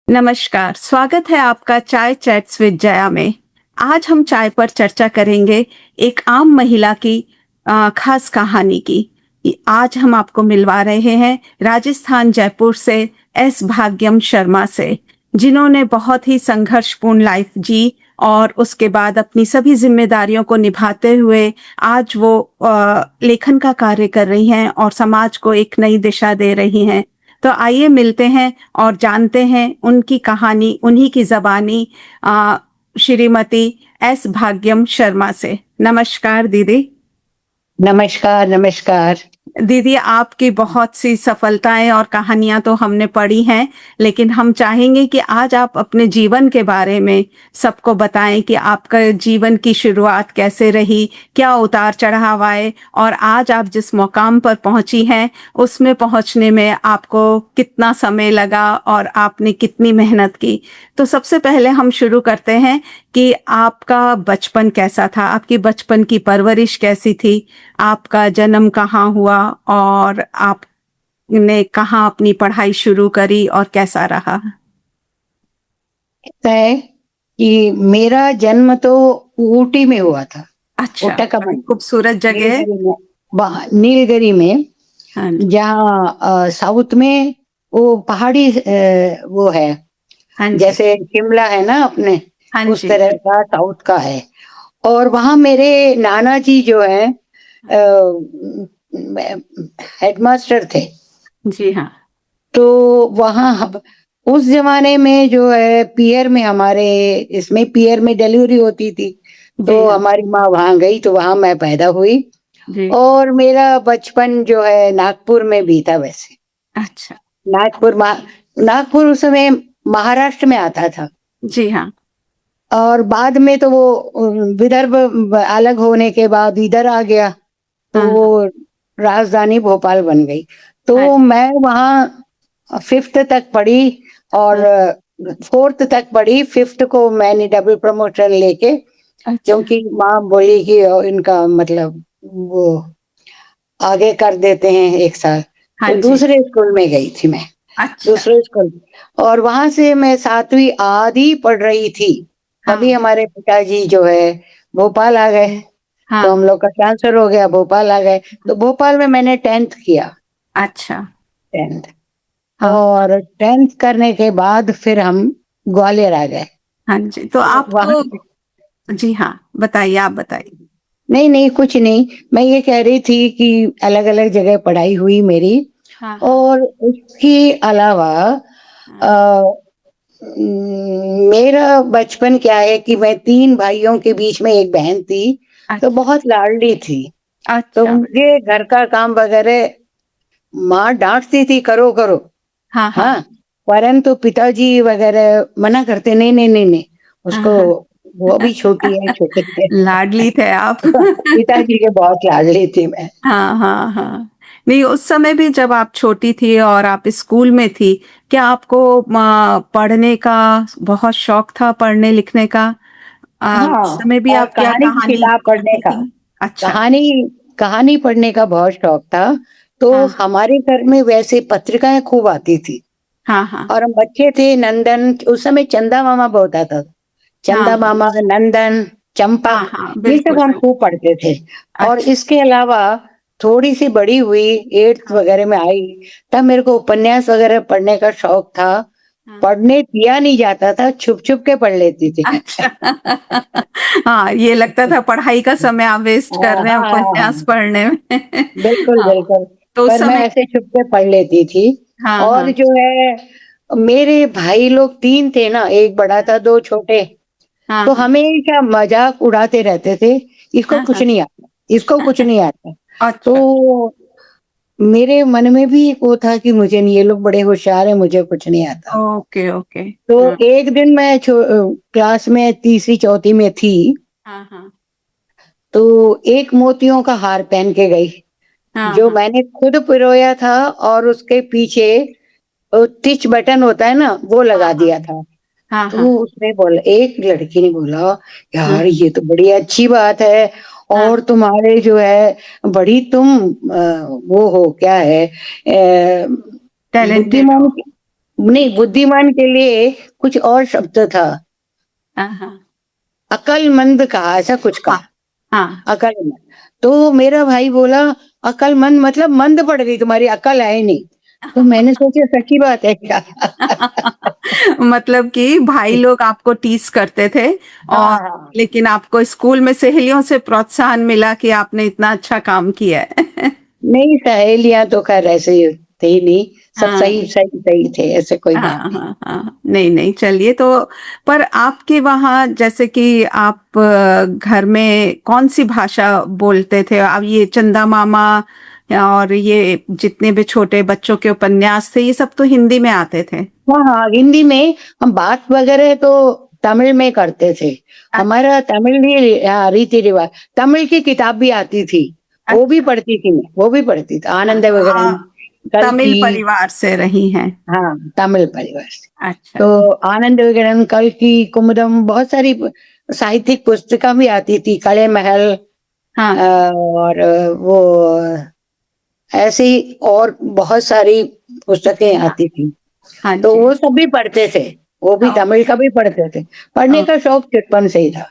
नमस्कार, स्वागत है आपका चाय चैट्स विद जया में। आज हम चाय पर चर्चा करेंगे एक आम महिला की खास कहानी की। आज हम आपको मिलवा रहे हैं राजस्थान जयपुर से एस भाग्यम शर्मा से, जिन्होंने बहुत ही संघर्षपूर्ण लाइफ जी और उसके बाद अपनी सभी जिम्मेदारियों को निभाते हुए आज वो लेखन का कार्य कर रही हैं और समाज को एक नई दिशा दे रही हैं। तो आइए मिलते हैं और जानते हैं उनकी कहानी उन्हीं की ज़बानी श्रीमती एस भाग्यम शर्मा से। नमस्कार दीदी। नमस्कार, नमस्कार। दीदी, आपकी बहुत सी सफलताएं और कहानियां तो हमने पढ़ी हैं, लेकिन हम चाहेंगे कि आज आप अपने जीवन के बारे में सबको बताएं कि आपका जीवन की शुरुआत कैसे रही, क्या उतार चढ़ाव आए और आज आप जिस मुकाम पर पहुंची हैं, उसमें पहुंचने में आपको कितना समय लगा और आपने कितनी मेहनत की। तो सबसे पहले हम शुरू करते हैं कि आपका बचपन कैसा था, आपकी बचपन की परवरिश कैसी थी, आपका जन्म कहाँ हुआ और आपने कहाँ अपनी पढ़ाई शुरू करी और कैसा रहा? ऐसा है कि मेरा जन्म तो ऊटी में हुआ था। अच्छा, बड़ी ओटकमन, खूबसूरत जगह है। नीलगिरी में, वहाँ नीलगिरी में, हाँ जी, जहाँ साउथ में वो पहाड़ी वो है, हाँ जी, जैसे शिमला है ना अपने, हाँ उस जी, तरह का साउथ का है। और वहाँ मेरे नाना जी जो है हेडमास्टर थे। जी हाँ, तो वहाँ उस जमाने में जो है पियर में, हमारे इसमें पियर में डिलीवरी होती थी, जी तो हाँ, हमारी माँ वहाँ गई तो वहाँ मैं पैदा हुई। जी, और मेरा बचपन जो है नागपुर में बीता वैसे। अच्छा, नागपुर नागपुर उस समय महाराष्ट्र में आता था। जी हाँ, और बाद में तो वो विदर्भ अलग होने के बाद इधर आ गया, तो हाँ, हाँ, वो राजधानी भोपाल बन गई। हाँ, तो मैं वहाँ 5th तक पढ़ी और हाँ, 4th तक पढ़ी। 5th को मैंने डबल प्रमोशन लेके, अच्छा, क्योंकि माँ बोली कि इनका मतलब वो आगे कर देते हैं 1 साल। हाँ तो जी, दूसरे स्कूल में गई थी मैं, अच्छा, दूसरे स्कूल। और वहाँ से मैं 7वीं आधी पढ़ रही थी, तभी हाँ, हमारे पिताजी जो है भोपाल आ गए। तो हाँ, हम लोग का ट्रांसफर हो गया, भोपाल आ गए। तो भोपाल में मैंने 10th किया, अच्छा, 10th। हाँ, और 10th करने के बाद फिर हम ग्वालियर आ गए। हाँ जी। तो तो वहाँ आपको जी हाँ, बताइए, आप बताइए। नहीं, नहीं, कुछ नहीं। मैं ये कह रही थी कि अलग-अलग जगह पढ़ाई हुई मेरी। हाँ, हाँ, और उसके अलावा हाँ, अ, मेरा बचपन क्या है कि मैं 3 भाइयों के बीच में 1 बहन थी, तो अच्छा, बहुत लाडली थी। तो अच्छा, मुझे घर का काम वगैरह माँ डाँटती थी, करो, करो। हाँ, हाँ, हाँ, परंतु पिताजी वगैरह मना करते, नहीं, नहीं, नहीं, नहीं, हाँ, उसको, हाँ। वो अभी छोटी है, छोटी है। लाडली थे आप। पिताजी के बहुत लाडली थी मैं। हाँ, हाँ, हाँ। नहीं, उस समय भी जब आप छोटी थी और आप स्कूल में थी, क्या आपको पढ़ने का बहुत शौक था, पढ़ने लिखने का? उस हाँ, समय भी और आप क्या कहानी की कहानी किताब पढ़ने पढ़ती का, थी? अच्छा, कहानी कहानी पढ़ने का बहुत शौक था। तो हाँ, हमारे घर में वैसे पत्रिकाएँ खूब आती थी। हाँ, हाँ, और हम बच्चे थे, नंदन, उस समय चंदा मामा बहुत आता था। हाँ, चंदा हाँ, मामा, नंदन, चंपा, हाँ, हाँ, ये बिल्कुल, सब हम बिल्कुल। खूब पढ़ते थे। और अच्छा, इसके अलावा थोड़ी-सी बड़ी हुई, 8th हाँ, वगैरह में आई, तब मेरे को उपन्यास वगैरह पढ़ने का शौक था। हाँ, पढ़ने दिया नहीं जाता था, छुप-छुप के पढ़ लेती थी। अच्छा। हाँ, ये लगता था पढ़ाई का समय आप वेस्ट कर हाँ, रहे हैं हाँ, हाँ, उपन्यास हाँ। पढ़ने में। बिल्कुल, हाँ, बिल्कुल। तो उस पर मैं समय ऐसे छुप के पढ़ लेती थी। हाँ, और हाँ, जो है, मेरे भाई लोग 3 थे ना, 1 बड़ा था, 2 छोटे। हाँ, तो हाँ, हमेशा मज़ाक उड़ाते रहते थे, इसको हाँ, कुछ हाँ। नहीं आता, इसको कुछ नहीं आता। अच्छा, तो मेरे मन में भी एक वो था कि मुझे नहीं, ये लोग बड़े होशियार हैं, मुझे कुछ नहीं आता। Okay, okay. तो हाँ, एक दिन मैं क्लास में तीसरी चौथी में थी, हाँ, हाँ, तो एक मोतियों का हार पहन के गई, हाँ, जो हाँ, मैंने खुद पिरोया था। और उसके पीछे टिच बटन होता है ना, वो हाँ, लगा हाँ, दिया था। हाँ, हाँ, तो उसने बोला, एक लड़की ने बोला, हाँ, यार ये तो बड़ी अच्छी बात है। हाँ, और तुम्हारे जो है, बड़ी तुम वो हो, क्या है, टैलेंटेड बुद्धिमान हो। नहीं, बुद्धिमान के लिए कुछ और शब्द था, हाँ, हाँ, अक्लमंद कहा, ऐसा कुछ हाँ, कहा, हाँ। अक्लमंद। तो मेरा भाई बोला, अक्लमंद मतलब मंद पड़ गई, तुम्हारी अकल है ही नहीं। तो मैंने सोचा सच्ची बात है क्या? मतलब कि भाई लोग आपको टीज करते थे, और हाँ, हाँ। लेकिन आपको स्कूल में सहेलियों से प्रोत्साहन मिला कि आपने इतना अच्छा काम किया है। नहीं, सहेलियाँ तो खैर ऐसे थे ही नहीं, सब हाँ, सही सही सही थे, ऐसे कोई बात हाँ, नहीं। हाँ, हाँ, नहीं, नहीं, चलिए तो। पर आपके वहाँ जैसे कि आप घर में कौन सी भाषा बोलते थे? अब ये चंदा मामा और ये जितने भी छोटे बच्चों के उपन्यास थे, ये सब तो हिंदी में आते थे। हाँ, हाँ, हिंदी में हम बात वगैरह तो तमिल में करते थे। अच्छा, हमारा तमिल ही रीति-रिवाज, तमिल की किताब भी आती थी, वो भी अच्छा। पढ़ती थी मैं, वो भी पढ़ती थी, हाँ, आनंद तो विगड़न, आप तमिल कल्कि। परिवार से रही हैं। हाँ, तमिल परिवार से। अच्छा। तो आनंद विगड़न, कल्कि, कुमुदम, बहुत सारी साहित्यिक पुस्तिका भी आती थी, कले महल, हाँ, और वो ऐसे ही और बहुत सारी पुस्तकें जी हाँ, आती थी। हाँ तो जी। वो सब भी पढ़ते थे, वो भी ओ, तमिल का भी पढ़ते थे। पढ़ने का शौक बचपन से ही था।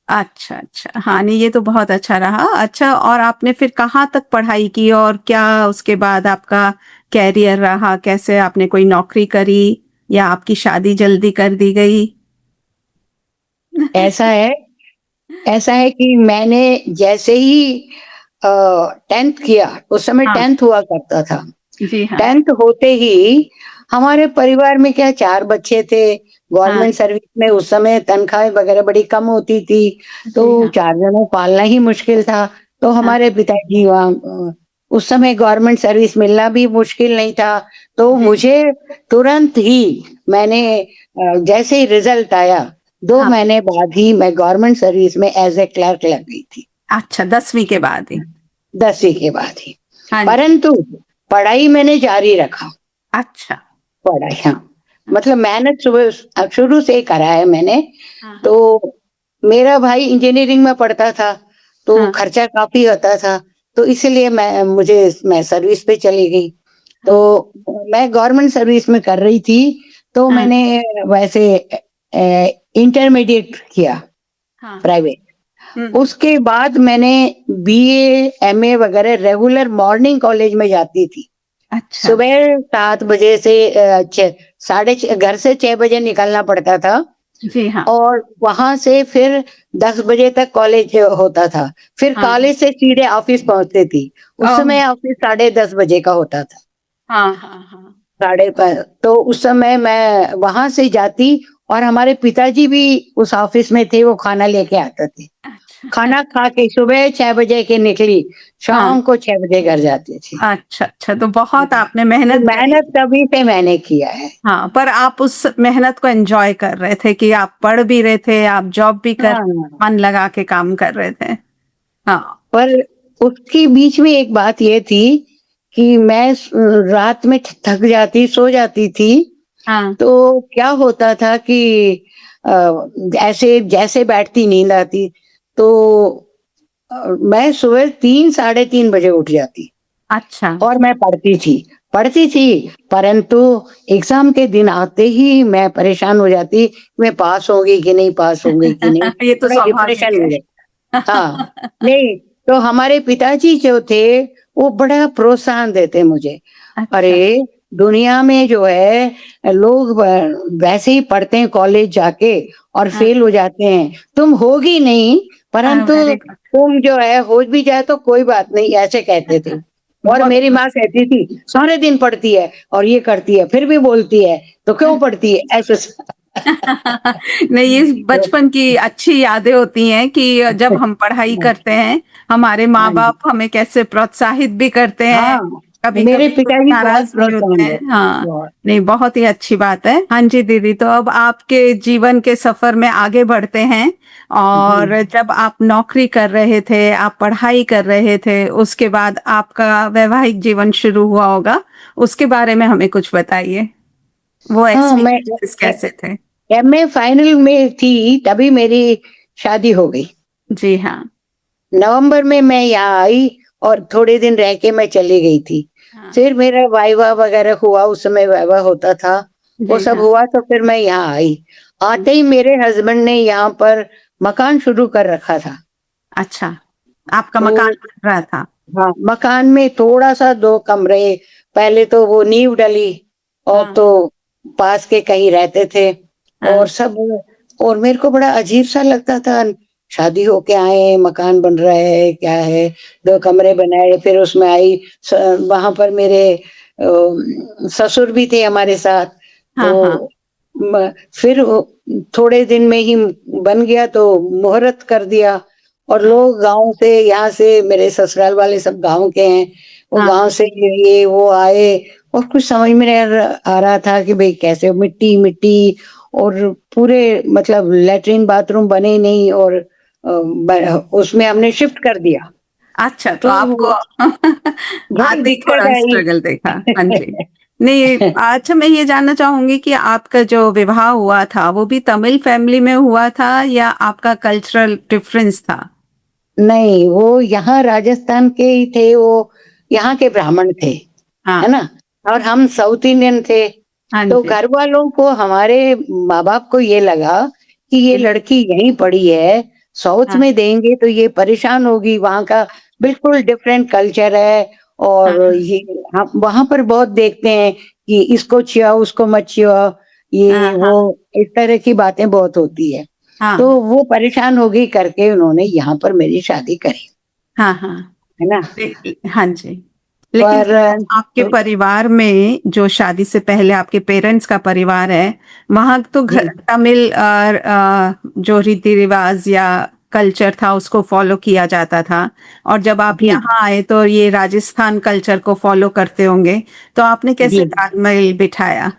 अच्छा, अच्छा। हाँ, नहीं, ये तो बहुत अच्छा रहा। अच्छा, और आपने फिर कहाँ तक पढ़ाई की, और क्या उसके बाद आपका कैरियर रहा? कैसे आपने कोई नौकरी करी, या आपकी शादी जल्दी कर दी गई? ऐसा है ऐसा है कि मैंने जैसे ही 10th किया, उस समय हाँ, 10th हुआ करता था। जी हाँ, 10th होते ही हमारे परिवार में क्या 4 बच्चे थे, हाँ, गवर्नमेंट सर्विस में उस समय तनख्वाहें वगैरह बड़ी कम होती थी, जी तो हाँ, 4 जनों को पालना ही मुश्किल था। तो हाँ, हमारे पिताजी वहाँ उस समय गवर्नमेंट सर्विस मिलना भी मुश्किल नहीं था, तो जी, मुझे तुरंत ही मैंने जैसे ही रिज़ल्ट आया, 2 हाँ। महीने बाद ही मैं गवर्नमेंट सर्विस में एज़ ए क्लर्क लग गई थी, अच्छा, 10वीं के बाद ही? 10वीं के बाद ही। हाँ जी। परंतु पढ़ाई मैंने जारी रखा। अच्छा। पढ़ाई, हाँ। हाँ, मतलब मेहनत शुरू से ही करा है मैंने। हाँ, हाँ, तो मेरा भाई इंजीनियरिंग में पढ़ता था, तो हाँ, खर्चा काफ़ी होता था, तो इसलिए मैं सर्विस पे चली गई। हाँ, तो मैं गवर्नमेंट सर्विस में कर रही थी, तो हाँ, मैंने वैसे इंटरमीडिएट किया हाँ, प्राइवेट। हुँ, उसके बाद मैंने बीए, एमए वगैरह रेगुलर मॉर्निंग कॉलेज में जाती थी। अच्छा, सुबह 7 बजे से 6 साढ़े 6 घर से 6 बजे निकलना पड़ता था, जी हाँ, और वहाँ से फिर 10 बजे तक कॉलेज होता था। फिर हाँ, कॉलेज से सीधे ऑफ़िस पहुँचती थी। उस ओह! समय ऑफ़िस साढ़े 10 बजे का होता था। हाँ, हाँ, हाँ, साढ़े प तो उस समय मैं वहाँ से जाती, और हमारे पिताजी भी उस ऑफ़िस में थे, वो खाना लेके आते थे। अच्छा। खाना खा के सुबह 6 बजे के निकली, हाँ, शाम को 6 बजे घर जाती थी। अच्छा, अच्छा, तो बहुत आपने तो मेहनत करी। मेहनत तभी से मैंने किया है। हाँ, पर आप उस मेहनत को एन्जॉय कर रहे थे कि आप पढ़ भी रहे थे, आप जॉब भी कर, हाँ, मन लगा के काम कर रहे थे। हाँ, पर उसके बीच में एक बात ये थी कि मैं रात में थक जाती, सो जाती थी, हाँ, तो क्या होता था कि ऐसे जैसे बैठती नींद आती, तो मैं सुबह 3 साढ़े 3 बजे उठ जाती, अच्छा। और मैं पढ़ती थी, परंतु एग्ज़ाम के दिन आते ही मैं परेशान हो जाती, मैं पास होंगी कि नहीं, पास होंगी कि नहीं, ये तो बड़ा स्वाभाविक डिप्रेशन है। में रहती। हाँ, नहीं, तो हमारे पिताजी जो थे, वो बड़ा प्रोत्साहन देते मुझे। अच्छा, अरे! दुनिया में जो है लोग वैसे ही पढ़ते हैं कॉलेज जाके और हाँ, फेल हो जाते हैं, तुम होगी नहीं, परंतु वेरी गुड। तुम जो है हो भी जाए तो कोई बात नहीं, ऐसे कहते थे। और बहुत मेरी माँ कहती थी, सारे दिन पढ़ती है और ये करती है, फिर भी बोलती है, तो क्यों पढ़ती है? ऐसे नहीं, ये तो बचपन की अच्छी यादें होती हैं कि जब हम पढ़ाई करते हैं, हमारे हाँ जी। माँ-बाप हमें कैसे प्रोत्साहित भी करते हैं, हाँ, मेरे कभी-कभी कुछ पिताजी बहुत नाराज़ भी होते प्रोत्साहन हैं। देते हैं, हाँ, बहुत। नहीं, बहुत ही अच्छी बात है। हाँ जी दीदी, तो अब आपके जीवन के सफ़र में आगे बढ़ते हैं, जी। और जब आप नौकरी कर रहे थे, आप पढ़ाई कर रहे थे, उसके बाद आपका वैवाहिक जीवन शुरू हुआ होगा, उसके बारे में हमें कुछ बताइए? वो हाँ, मैं एक्सपीरियंसेस कैसे थे? एमए फाइनल में थी, तभी मेरी शादी हो गई। जी हाँ। नवंबर में मैं यहाँ आई और थोड़े दिन रह के मैं चली गई थी। हाँ, फिर मेरा वाइवा वगैरह हुआ, उस समय वाइवा होता था। वो जी सब हाँ। हुआ तो फिर मैं यहाँ आई। आते ही मेरे हस्बैंड ने यहाँ पर मकान शुरू कर रखा था। अच्छा, आपका तो मकान बन रहा था। हाँ, मकान में थोड़ा-सा 2 कमरे, पहले तो वो नींव डली और हाँ, तो पास के कहीं रहते थे और हाँ, सब, और मेरे को बड़ा अजीब-सा लगता था, शादी होके आए, मकान बन रहा है, क्या है? 2 कमरे बनाए, फिर उसमें आई स वहाँ पर मेरे ससुर भी थे हमारे साथ, हाँ, हाँ, तो म फिर वो थोड़े दिन में ही बन गया तो मुहूर्त कर दिया और हाँ, लोग गाँव से, यहाँ से मेरे ससुराल वाले सब गाँव के हैं, वो हाँ, गाँव से ये वो आए और कुछ समझ में नहीं आ रहा था कि भई कैसे मिट्टी-मिट्टी और पूरे, मतलब लैट्रिन बाथरूम बने ही नहीं और ब उसमें हमने शिफ्ट कर दिया। अच्छा, तो तो आपको बड़ी आते ही दिक्कत थोड़ा आई। स्ट्रगल देखा। हाँ जी। नहीं, अच्छा मैं ये जानना चाहूँगी कि आपका जो विवाह हुआ था, वो भी तमिल फैमिली में हुआ था या आपका कल्चरल डिफरेंस था? नहीं, वो यहाँ राजस्थान के ही थे, वो यहाँ के ब्राह्मण थे, हाँ, है ना? और हम साउथ इंडियन थे, हाँ तो जी। घर वालों को, हमारे माँ-बाप को ये लगा कि ये हुँ, लड़की यहीं पढ़ी है, साउथ हाँ, में देंगे तो ये परेशान होगी, वहाँ का बिल्कुल डिफरेंट कल्चर है हाँ, और ये हम वहाँ पर बहुत देखते हैं कि इसको छियाओ, उसको मत छियाओ, ये हाँ, हाँ, वो इस तरह की बातें बहुत होती है। तो हाँ, वो परेशान हो गई करके उन्होंने यहाँ पर मेरी शादी करी, हाँ, हाँ। है ना? हाँ जी। लेकिन पर आपके परिवार में जो शादी से पहले आपके पेरेंट्स का परिवार है, वहाँ तो जी, तमिल जो रीति-रिवाज़ या कल्चर था उसको फ़ॉलो किया जाता था और जब आप जी, यहाँ आए तो ये राजस्थान कल्चर को फ़ॉलो करते होंगे, तो आपने कैसे जी। तालमेल बिठाया?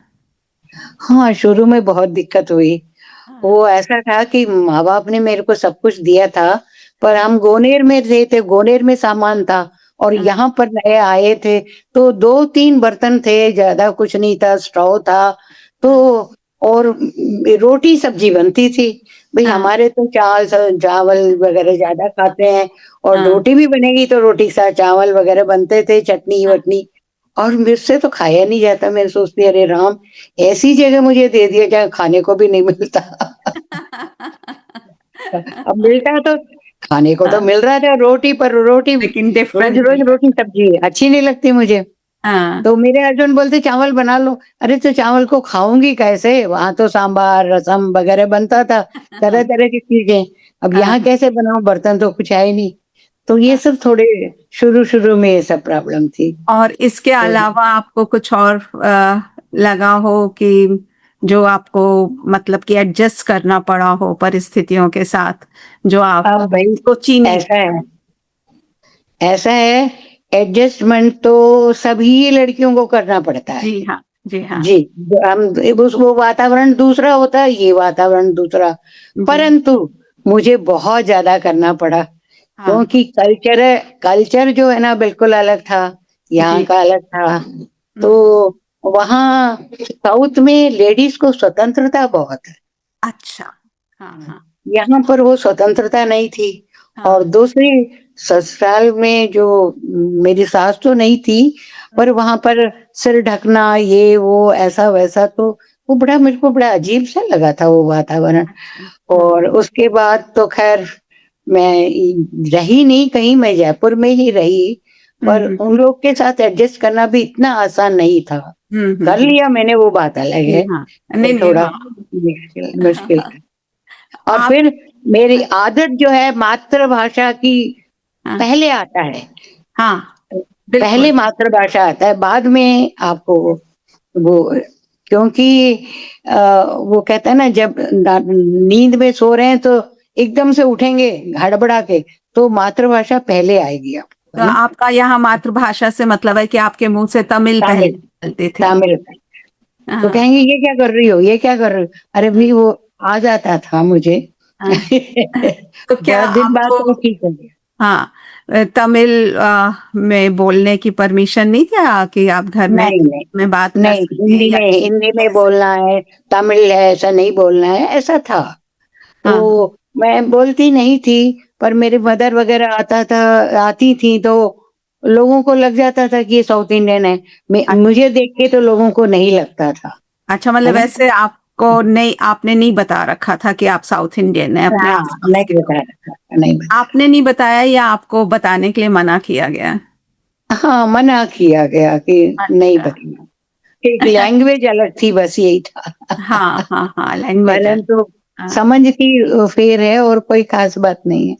हाँ, शुरू में बहुत दिक्कत हुई। हाँ, वो ऐसा था कि माँ-बाप ने मेरे को सब कुछ दिया था, पर हाँ, हम गोनेर में थे, तो गोनेर में सामान था और हाँ, यहाँ पर नए आए थे, तो 2-3 बर्तन थे, ज़्यादा कुछ नहीं था, स्टोव था, हाँ, तो और रोटी-सब्ज़ी बनती थी। भई हाँ, हमारे तो चावल वगैरह ज़्यादा खाते हैं और हाँ, रोटी भी बनेगी तो रोटी के साथ चावल वगैरह बनते थे, हाँ। चटनी-वटनी, और मुझसे तो खाया नहीं जाता। मैं सोचती अरे राम! ऐसी जगह मुझे दे दिया जहाँ खाने को भी नहीं मिलता। अब मिलता तो खाने को तो हाँ, मिल रहा था रोटी, पर रोटी लेकिन डिफरेंटली। रोज़-रोज़ रोटी सब्ज़ी अच्छी नहीं लगती मुझे। हाँ, तो मेरे हस्बैंड बोलते चावल बना लो। अरे तो चावल को खाऊँगी कैसे? वहाँ तो सांभर, रसम वग़ैरह बनता था, हाँ, तरह-तरह की चीज़ें। अब हाँ, यहाँ कैसे बनाऊँ? बर्तन तो कुछ है ही नहीं। तो ये हाँ। सब थोड़े शुरू-शुरू में ये सब प्रॉब्लम थी। और इसके तो अलावा आपको कुछ और लगा हो कि जो आपको मतलब कि एडजस्ट करना पड़ा हो परिस्थितियों के साथ, जो आप अब भई सोची नहीं ऐसा थी? है ऐसा है, एडजस्टमेंट तो सभी लड़कियों को करना पड़ता है। जी हाँ, जी हाँ। जी, हम उस वो वातावरण दूसरा होता है, ये वातावरण दूसरा। जी, परंतु मुझे बहुत ज़्यादा करना पड़ा, हाँ, क्योंकि कल्चर जो है ना बिल्कुल अलग था, यहाँ जी। का अलग था। हुँ, हुँ। तो वहाँ साउथ में लेडीज़ को स्वतंत्रता बहुत है। अच्छा। हाँ, हाँ, यहाँ पर वो स्वतंत्रता नहीं थी हाँ। और दूसरी, ससुराल में जो मेरी सास तो नहीं थी, हुँ, पर वहाँ पर सिर ढकना ये वो ऐसा-वैसा, तो वो बड़ा मेरे को बड़ा अजीब-सा लगा था वो वातावरण। अच्छा। हाँ। और उसके बाद तो ख़ैर मैं रही नहीं कहीं, मैं जयपुर में ही रही, हुँ, पर हुँ। उन लोग के साथ एडजस्ट करना भी इतना आसान नहीं था। हुँ, हुँ, कर हुँ। लिया मैंने, वो बात अलग जी है, हाँ। पर नहीं, नहीं, थोड़ा हाँ। मुश्किल मुश्किल था। और आप फिर मेरी आदत जो है मातृभाषा की, हाँ, पहले आता है, हाँ, पहले बिल्कुल। मातृभाषा आता है, बाद में आपको वो, क्योंकि वो कहते हैं ना, जब नींद में सो रहे हैं तो एकदम से उठेंगे हड़बड़ा के, तो मातृभाषा पहले आएगी आपको, तो है ना? आपका यहाँ मातृभाषा से मतलब है कि आपके मुँह से तमिल पहले तामिल, निकलते थे। तामिल। तो हाँ, कहेंगे ये क्या कर रही हो? ये क्या कर रही हो? अरे हाँ, भई वो आ जाता था मुझे। हाँ। तो क्या बहुत दिन बाद आपको तो वो ठीक हो गया। हाँ, तमिल में बोलने की परमिशन नहीं था कि आप घर में नहीं, नहीं। में बात कर नहीं, सकते हैं या किसी हिंदी में कैसे? बोलना है, तमिल है, ऐसा नहीं बोलना है, ऐसा था। हाँ, हाँ। तो मैं बोलती नहीं थी, पर मेरे मदर वग़ैरह आती थी तो लोगों को लग जाता था कि ये साउथ इंडियन है। अ मुझे देख के तो लोगों को नहीं लगता था। अच्छा, है मतलब ना? वैसे आपको नहीं, आपने नहीं बता रखा था कि आप साउथ इंडियन हैं अपने हाँ, आस-पास नहीं के लोग? बता रखा था, नहीं बता आपने नहीं बताया या आपको बताने के लिए मना किया गया? हाँ, मना किया गया कि नहीं अच्छा। बताना। एक लैंग्वेज अलग थी, बस यही था। हाँ, हाँ, हाँ, लैंग्वेज है। परंतु हाँ, समझ की फेर है और कोई खास बात नहीं है।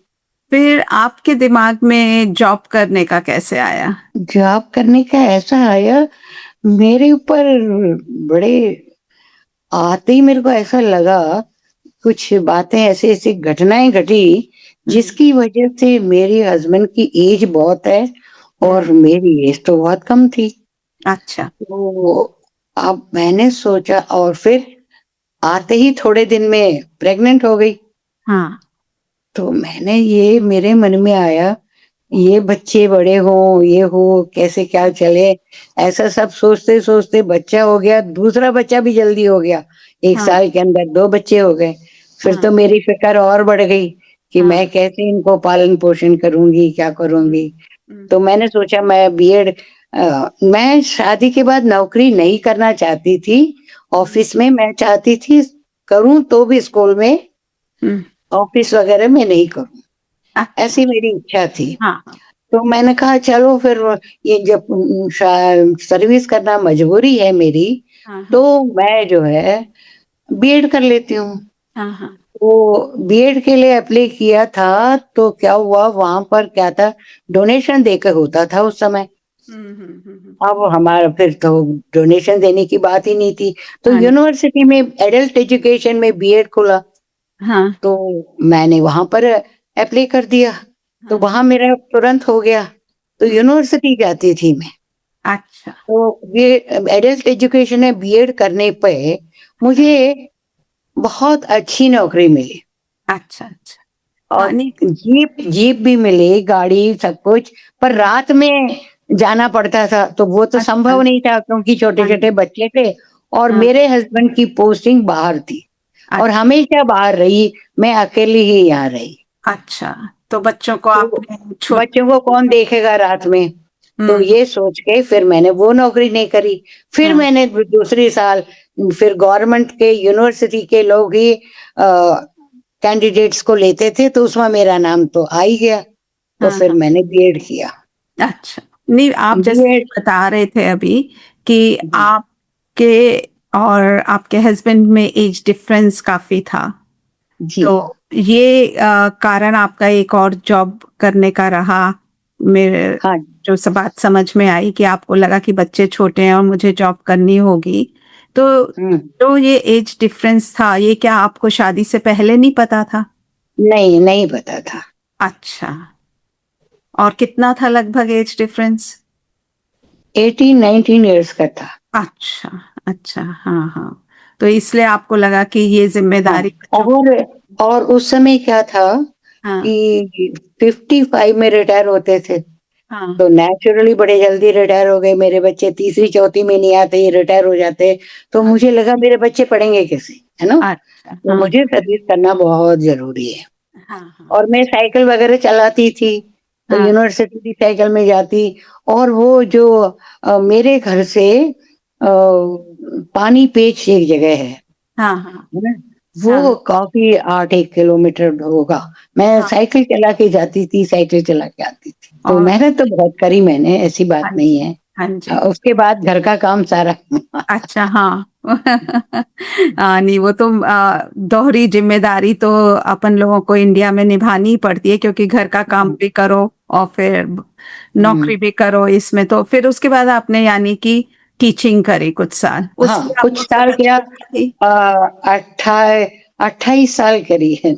फिर आपके दिमाग में जॉब करने का कैसे आया? जॉब करने का ऐसा आया, मेरे ऊपर बड़े आते ही मेरे को ऐसा लगा, कुछ बातें ऐसी-ऐसी घटनाएँ घटी, हुँ, जिसकी वजह से मेरे हस्बैंड की एज बहुत है हुँ, और मेरी एज तो बहुत कम थी। अच्छा, तो अब मैंने सोचा और फिर आते ही थोड़े दिन में प्रेग्नेंट हो गई। हाँ, तो मैंने ये मेरे मन में आया, ये बच्चे बड़े हों, ये हो, कैसे क्या चले, ऐसा सब सोचते-सोचते बच्चा हो गया, दूसरा बच्चा भी जल्दी हो गया। 1 हाँ, साल के अंदर 2 बच्चे हो गए। फिर हाँ, तो मेरी फ़िक्र और बढ़ गई कि हाँ, मैं कैसे इनको पालन-पोषण करूँगी, क्या हुँ, करूँगी? हुँ, तो मैंने सोचा मैं बीएड मैं शादी के बाद नौकरी नहीं करना चाहती थी, हुँ, ऑफ़िस में मैं चाहती थी करूँ तो भी स्कूल में, हुँ, ऑफ़िस वग़ैरह में नहीं करूँ, अच्छा, ऐसी मेरी इच्छा थी। हाँ, हाँ, तो मैंने कहा चलो फिर ये जब शा सर्विस करना मजबूरी है मेरी, हाँ, हाँ, तो मैं जो है बीएड कर लेती हूँ। हाँ, हाँ, तो बीएड के लिए एप्लाई किया था, तो क्या हुआ वहाँ पर क्या था, डोनेशन देकर होता था उस समय। हुँ, हुँ, हुँ, हुँ, अब हमारा फिर तो डोनेशन देने की बात ही नहीं थी। तो हाँ, यूनिवर्सिटी में एडल्ट एजुकेशन में बीएड खुला, हाँ, तो मैंने वहाँ पर एप्लाई कर दिया, तो हाँ, वहाँ मेरा तुरंत हो गया। तो हुँ, यूनिवर्सिटी जाती थी मैं। अच्छा, तो ये एडल्ट एजुकेशन में बीएड करने पे हाँ, मुझे बहुत अच्छी नौकरी मिली अच्छा, अच्छा, और हाँ, नहीं, जीप जीप भी मिली, गाड़ी सब कुछ, पर हुँ, रात में जाना पड़ता था, तो वो तो अच्छा, संभव नहीं था क्योंकि हाँ छोटे-छोटे जी, बच्चे थे और हाँ, मेरे हस्बैंड की पोस्टिंग बाहर थी और अच्छा, हमेशा बाहर रही, मैं अकेली ही यहाँ रही। अच्छा, तो बच्चों को तो आपने छोटे बच्चों को कौन देखेगा रात में? तो हुँ, ये सोच के फिर मैंने वो नौकरी नहीं करी। फिर हाँ, मैंने दूसरी साल फिर गवर्नमेंट के यूनिवर्सिटी के लोग ही कैंडिडेट्स को लेते थे, तो उसमें मेरा नाम तो आ ही गया। तो हाँ, फिर हाँ। मैंने बीएड किया। अच्छा। नहीं, आप जैसे बीएड बता रहे थे अभी कि जी, आपके और आपके हस्बैंड में एज डिफरेंस काफ़ी था। जी। तो ये कारण आपका एक और जॉब करने का रहा। मेरे हाँ, जो बात समझ में आई कि आपको लगा कि बच्चे छोटे हैं और मुझे जॉब करनी होगी। तो हुँ। जो ये एज डिफरेंस था, ये क्या आपको शादी से पहले नहीं पता था? नहीं, नहीं पता था। अच्छा। और कितना था लगभग एज डिफरेंस? 18-19 इयर्स का था। अच्छा, अच्छा, हाँ, हाँ। तो इसलिए आपको लगा कि ये हाँ, ज़िम्मेदारी बच्चों की और उस समय क्या था हाँ, कि 55 में रिटायर होते थे। हाँ, तो नेचुरली बड़े जल्दी रिटायर हो गए मेरे बच्चे, तीसरी चौथी में नहीं आते ही रिटायर हो जाते। तो हाँ, मुझे लगा मेरे बच्चे पढ़ेंगे कैसे, है ना? अच्छा, तो हाँ, मुझे सर्विस करना बहुत ज़रूरी है हाँ, हाँ, और मैं साइकिल वगैरह चलाती थी, तो हाँ, यूनिवर्सिटी भी साइकिल में जाती और वो जो मेरे घर से पानी पेच एक जगह हाँ, हाँ, है ना? हाँ, वो काफ़ी 8-1 किलोमीटर होगा। मैं हाँ, साइकिल चला के जाती थी, साइकिल चला के आती थी। तो और मेहनत तो बहुत करी मैंने, ऐसी बात हाँ नहीं जी, है। हाँ जी। उसके बाद घर का काम सारा अच्छा, हाँ। नहीं वो तो दोहरी ज़िम्मेदारी तो अपन लोगों को इंडिया में निभानी ही पड़ती है क्योंकि घर का काम हुँ, भी करो और फिर हुँ। नौकरी भी करो इसमें तो फिर उसके बाद आपने यानी कि टीचिंग करी कुछ साल। हाँ, उसमें कुछ आपको साल समझ क्या में आई? अ, अट्ठा 28 साल करी है।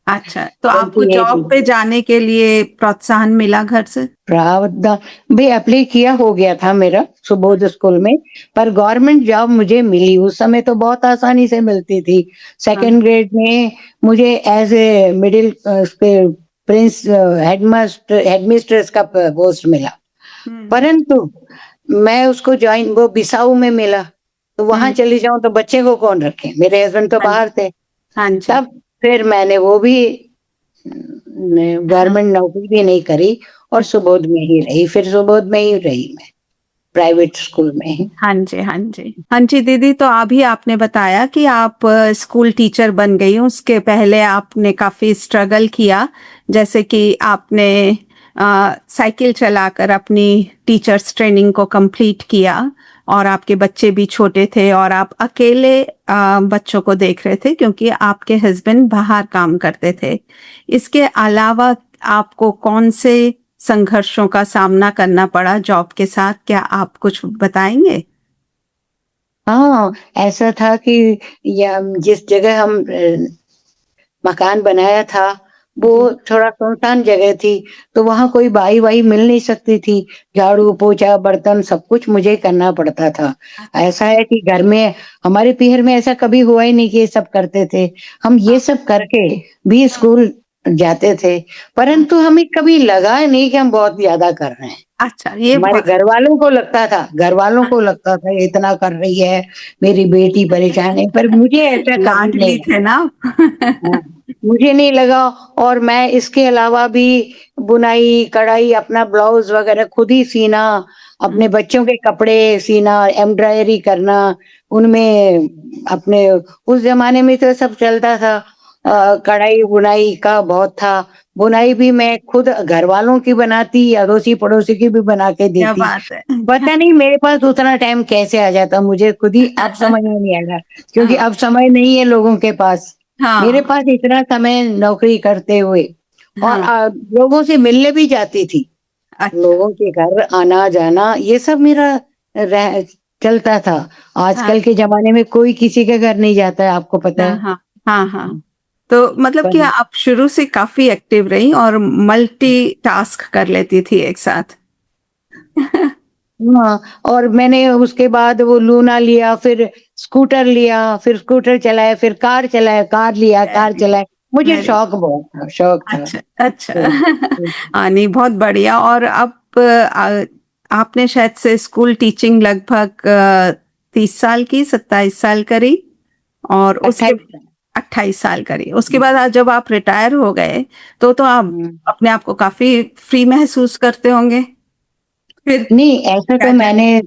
अच्छा, तो आपको 28 जॉब पे जाने के लिए प्रोत्साहन मिला घर से? प्रावधान भी एप्लाई किया हो गया था मेरा हाँ, सुबोध स्कूल में, पर गवर्नमेंट जॉब मुझे मिली, उस समय तो बहुत आसानी से मिलती थी। हाँ, सेकंड ग्रेड में मुझे एज़ ए मिडिल हेडमिस्ट्रेस का पोस्ट मिला। हुँ, हुँ, परंतु मैं उसको जॉइन वो बिसाऊ में मिला, तो वहाँ हुँ, चली जाऊँ तो बच्चे को कौन रखे? मेरे हस्बैंड तो हाँ जी, बाहर थे। हाँ जी, तब फिर मैंने वो भी हाँ, गवर्नमेंट नौकरी भी नहीं करी और अच्छा, सुबोध में ही रही, फिर सुबोध में ही रही मैं। प्राइवेट स्कूल में। हाँ जी, हाँ जी। हाँ जी दीदी, तो अभी आपने बताया कि आप स्कूल टीचर बन गई, उसके पहले आपने काफ़ी स्ट्रगल किया, जैसे कि आपने साइकिल चलाकर अपनी टीचर्स ट्रेनिंग को कंप्लीट किया, और आपके बच्चे भी छोटे थे और आप अकेले बच्चों को देख रहे थे क्योंकि आपके हस्बैंड बाहर काम करते थे। इसके अलावा आपको कौन से संघर्षों का सामना करना पड़ा जॉब के साथ, क्या आप कुछ बताएंगे? हाँ, ऐसा था कि या जिस जगह हम मकान बनाया था, जी। वो थोड़ा सुनसान जगह थी, तो वहाँ कोई बाई-वाई मिल नहीं सकती थी। झाड़ू, पोछा, बर्तन सब कुछ मुझे ही करना पड़ता था। अच्छा। ऐसा है कि घर में हमारे पीहर में ऐसा कभी हुआ ही नहीं कि ये सब करते थे। हम ये हाँ, सब करके भी स्कूल जाते थे, हाँ। परंतु हमें कभी लगा नहीं कि हम बहुत ज़्यादा कर रहे हैं। अच्छा, ये हमारे बहुत घरवालों हाँ, को लगता था ये इतना कर रही है, मेरी बेटी परेशान है, पर मुझे ऐसा कभी नहीं लाडली थे लगा। ना हाँ, मुझे नहीं लगा और मैं इसके अलावा भी बुनाई, कढ़ाई, अपना ब्लाउज़ वग़ैरह खुद ही सीना, अपने बच्चों के कपड़े सीना, एम्ब्रॉयडरी करना, उनमें अपने उस ज़माने में तो सब चलता था। कढ़ाई-बुनाई का बहुत था। बुनाई भी मैं खुद घरवालों की बनाती, अड़ोसी-पड़ोसी की भी बना के क्या देती। बात है। पता नहीं मेरे पास उतना टाइम कैसे आ जाता, मुझे खुद ही अब समझ में नहीं आएगा, क्योंकि हाँ, अब समय नहीं है लोगों के पास। मेरे हाँ, पास इतना समय नौकरी करते हुए और हाँ। लोगों से मिलने भी जाती थी। अच्छा। लोगों के घर आना-जाना ये सब मेरा रह चलता था। हाँ, आजकल के ज़माने में कोई किसी के घर नहीं जाता है, आपको पता हाँ, है। हाँ, हाँ, हाँ। तो मतलब कि पर आप शुरू से काफ़ी एक्टिव रहीं और मल्टीटास्क कर लेती थी एक साथ। हाँ, और मैंने उसके बाद वो लूना लिया, फिर स्कूटर चलाया, फिर कार लिया, कार वेरी चलाए। मुझे वेरी शौक बहुत था, शौक था। अच्छा, अच्छा। तो हुँ, हाँ, नहीं बहुत बढ़िया। और अब आपने शायद से स्कूल टीचिंग लगभग 30 साल की, 27 साल करी, और उसके 28 था। 28 साल करी। उसके हुँ, बाद आज जब आप रिटायर हो गए, तो आप हुँ। अपने आप को काफ़ी फ्री महसूस करते होंगे? फिर नहीं, ऐसा तो क्या जा मैंने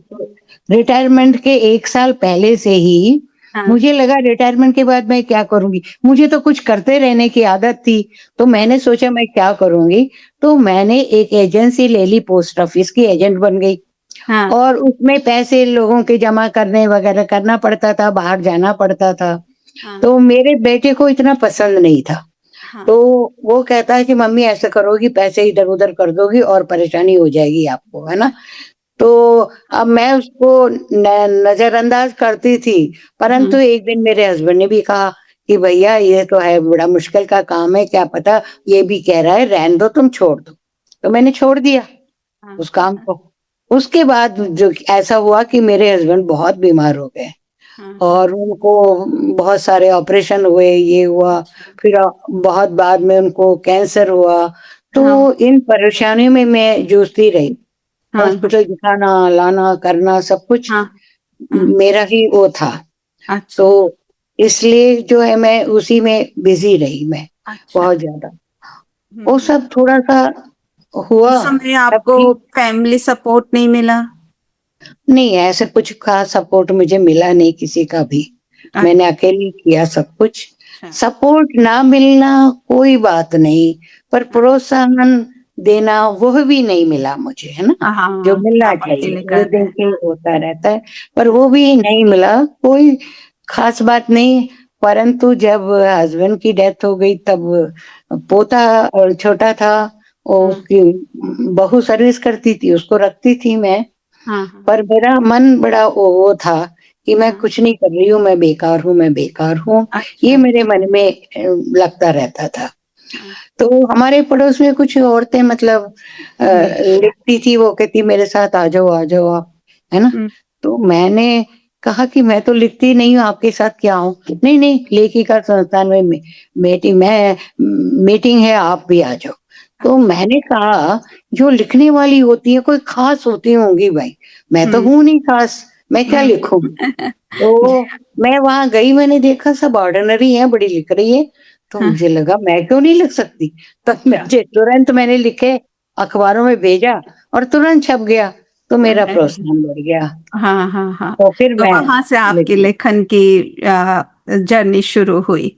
रिटायरमेंट के 1 साल पहले से ही हाँ, मुझे लगा रिटायरमेंट के बाद मैं क्या करूँगी? मुझे तो कुछ करते रहने की आदत थी, तो हाँ, मैंने सोचा मैं क्या करूँगी? तो मैंने एक एजेंसी ले ली, पोस्ट ऑफिस की एजेंट बन गई हाँ, और उसमें पैसे लोगों के जमा करने वगैरह करना पड़ता था, बाहर जाना पड़ता था। हाँ, तो मेरे बेटे को इतना पसंद नहीं था। हाँ, तो वो कहता है कि मम्मी ऐसा करोगी, पैसे इधर-उधर कर दोगी और परेशानी हो जाएगी आपको, है ना? तो हाँ, अब मैं उसको नज़रअंदाज करती थी, परंतु हुँ, एक दिन मेरे हस्बैंड ने भी कहा कि भैया ये तो है बड़ा मुश्किल का काम है, क्या पता ये भी कह रहा है रहने दो तुम छोड़ दो। तो मैंने छोड़ दिया हाँ, उस काम को। उसके बाद जो ऐसा हुआ कि मेरे हस्बैंड बहुत बीमार हो गए हाँ, हाँ, और उनको बहुत सारे ऑपरेशन हुए, ये हुआ, अच्छा, फिर बहुत बाद में उनको कैंसर हुआ। हाँ, तो इन परेशानियों में मैं जूझती रही। हाँ, हाँ, हॉस्पिटल दिखाना, लाना, करना सब कुछ हाँ, हाँ, मेरा ही वो था। तो अच्छा, इसलिए जो है मैं उसी में बिज़ी रही मैं, अच्छा, बहुत ज़्यादा। वो हुँ। सब थोड़ा-सा हुआ, उस समय तब आपको ठीक फैमिली सपोर्ट नहीं मिला? नहीं ऐसे कुछ ख़ास सपोर्ट मुझे मिला नहीं किसी का भी। मैंने अकेले किया सब कुछ। अच्छा, सपोर्ट ना मिलना कोई बात नहीं, पर हाँ, प्रोत्साहन देना वह भी नहीं मिला मुझे, है ना? जो हाँ, कि मिलना आप चाहिए, अकेले वो कर रहे हैं। देखिए होता रहता है, पर हाँ, वो भी नहीं मिला, कोई ख़ास बात नहीं। परंतु जब हस्बैंड की डेथ हो गई तब पोता छोटा था, वो हाँ, कि बहू सर्विस करती थी, उसको रखती थी मैं। हाँ, हाँ, पर मेरा मन बड़ा वो था कि मैं हाँ, कुछ नहीं कर रही हूँ, मैं बेकार हूँ, मैं बेकार हूँ। ये अच्छा, मेरे मन में लगता रहता था। हाँ, तो हमारे पड़ोस में कुछ औरतें मतलब हुँ, लिखती थी, वो कहती मेरे साथ आ जाओ आप, है ना? हुँ, तो मैंने कहा कि मैं तो लिखती नहीं हूँ, आपके साथ क्या आऊँ? नहीं, नहीं, लेखिका संस्थान में मीटिंग है, आप भी आ जाओ। तो अच्छा, मैंने कहा, जो लिखने वाली होती है, कोई ख़ास होती होंगी भाई, मैं तो हुँ, हूँ नहीं ख़ास, मैं क्या हुँ। लिखूँगी? जी, तो मैं वहाँ गई, मैंने देखा सब ऑर्डिनरी है, बड़ी लिख रही है, तो हाँ, मुझे लगा मैं क्यों नहीं लिख सकती? तो अच्छा, मुझे तुरंत मैंने लिखे, अखबारों में भेजा और तुरंत छप गया। तो मेरा नहीं, प्रोत्साहन बढ़ गया। हाँ, हाँ, हाँ। तो फिर तो मैं वहाँ से आपकी लिखी। लेखन की जर्नी शुरू हुई।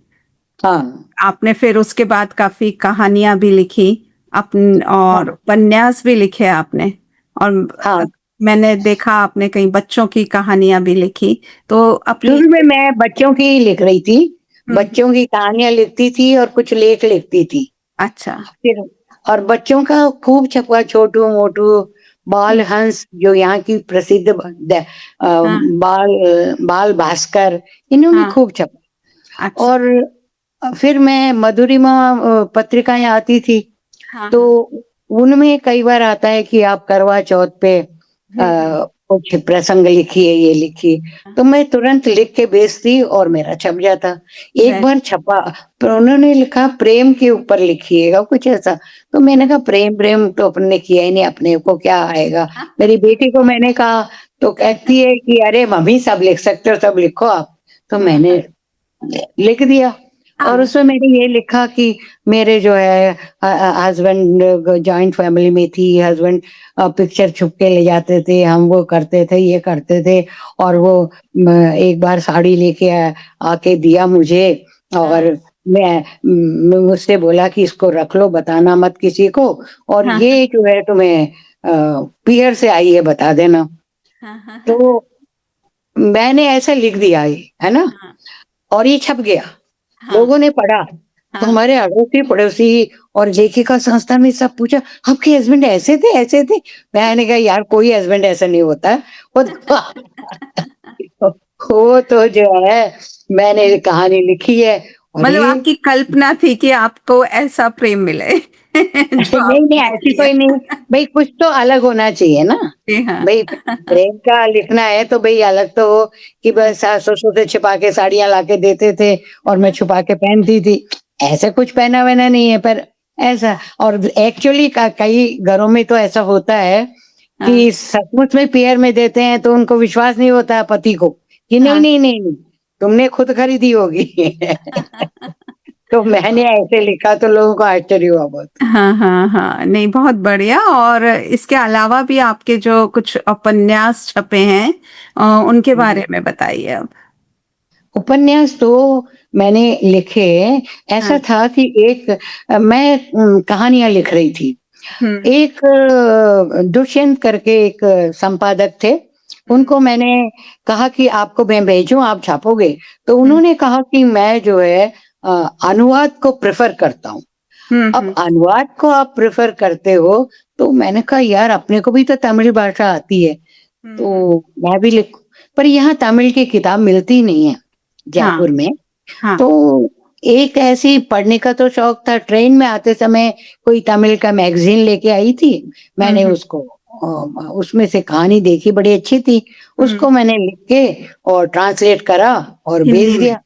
हाँ, आपने फिर उसके बाद काफ़ी कहानियाँ भी लिखी, हाँ, और उपन्यास भी लिखे आपने, और हाँ। मैंने देखा आपने कई बच्चों की कहानियाँ भी लिखी। तो अपनी शुरू में मैं बच्चों की ही लिख रही थी, हुँ, हुँ। बच्चों की कहानियाँ लिखती थी और कुछ लेख लिखती थी। अच्छा। फिर और बच्चों का खूब छपा, छोटू-मोटू, बाल हुँ, हंस जो यहाँ की प्रसिद्ध हाँ, बाल भास्कर, इन्होंने हाँ। खूब छपा। अच्छा। और फिर मैं मधुरिमा पत्रिकाएँ आती थी, हाँ, हाँ। तो उनमें कई बार आता है कि आप करवा चौथ पे हुँ, हुँ। कुछ प्रसंग लिखिए, ये लिखिए, तो मैं तुरंत लिख के भेजती और मेरा छप जाता। एक वेरी बार छपा, तो उन्होंने लिखा प्रेम के ऊपर लिखिएगा कुछ ऐसा, तो मैंने कहा प्रेम तो अपन ने किया ही नहीं, अपने को क्या आएगा। मेरी बेटी को मैंने कहा, तो कहती है कि अरे मम्मी सब लिख सकते हो, सब लिखो आप। तो मैंने लिख दिया और हाँ, उसमें मैंने ये लिखा कि मेरे जो है हस्बैंड जॉइंट फैमिली में थी, हस्बैंड पिक्चर छुप के ले जाते थे, हम वो करते थे, ये करते थे, और वो एक बार साड़ी लेके आके दिया मुझे, हाँ, और मुझसे बोला कि इसको रख लो, बताना मत किसी को, और हाँ, ये जो है तुम्हें पियर से आई है, बता देना। हाँ, हाँ, हाँ, तो मैंने ऐसा लिख दिया ये, है ना? हाँ, और ये छप गया। हाँ, लोगों ने पढ़ा, तो हाँ। हमारे अड़ोसी-पड़ोसी और लेखिका संस्था में सब पूछा, "आपके हस्बैंड ऐसे थे, ऐसे थे?" मैंने कहा, "यार कोई हस्बैंड ऐसा नहीं होता है, वो तो वो तो जो है मैंने कहानी लिखी है और मतलब ये आपकी कल्पना थी कि आपको ऐसा प्रेम मिले जो नहीं, नहीं आपने लिख ऐसी दिया। कोई नहीं, भई कुछ तो अलग होना चाहिए ना। जी हाँ। भई प्रेम का लिखना है तो भई अलग तो हो कि हाँ, बस सास-ससुर से छिपा के साड़ियाँ लाके देते थे और मैं हाँ, छुपा के पहनती थी। ऐसा कुछ पहना-वहना नहीं है, पर ऐसा और एक्चुअली कई घरों में तो ऐसा होता है हाँ, कि सचमुच में पेयर में देते हैं तो उनको विश्वास नहीं होता है पति को कि नहीं, हाँ। नहीं, नहीं, नहीं, तुमने खुद खरीदी होगी। तो मैंने ऐसे लिखा तो लोगों को आश्चर्य हुआ बहुत। हाँ, हाँ, हाँ। नहीं, बहुत बढ़िया। और इसके अलावा भी आपके जो कुछ उपन्यास छपे हैं, उनके बारे में बताइए अब? उपन्यास तो मैंने लिखे, ऐसा हाँ। था कि एक मैं कहानियाँ लिख रही थी। हुँ, एक दुष्यंत करके एक संपादक थे, हुँ, उनको मैंने कहा कि आपको मैं भेजूँ, आप छापोगे? तो हुँ, उन्होंने कहा कि मैं जो है अनुवाद को प्रेफ़र करता हूँ। हुँ, अब हुँ, अनुवाद को आप प्रेफ़र करते हो, तो मैंने कहा यार अपने को भी तो तमिल भाषा आती है, हुँ, हुँ। तो मैं भी लिखूँ। पर यहाँ तमिल की किताब मिलती नहीं है, हाँ, जयपुर में। हाँ। तो एक ऐसी पढ़ने का तो शौक था, ट्रेन में आते समय कोई तमिल का मैगज़ीन लेके आई थी, हुँ, मैंने हुँ, उसको उसमें से कहानी देखी बड़ी अच्छी थी, हुँ। उसको मैंने लिख के और ट्रांसलेट करा और हिंदी में। हुँ,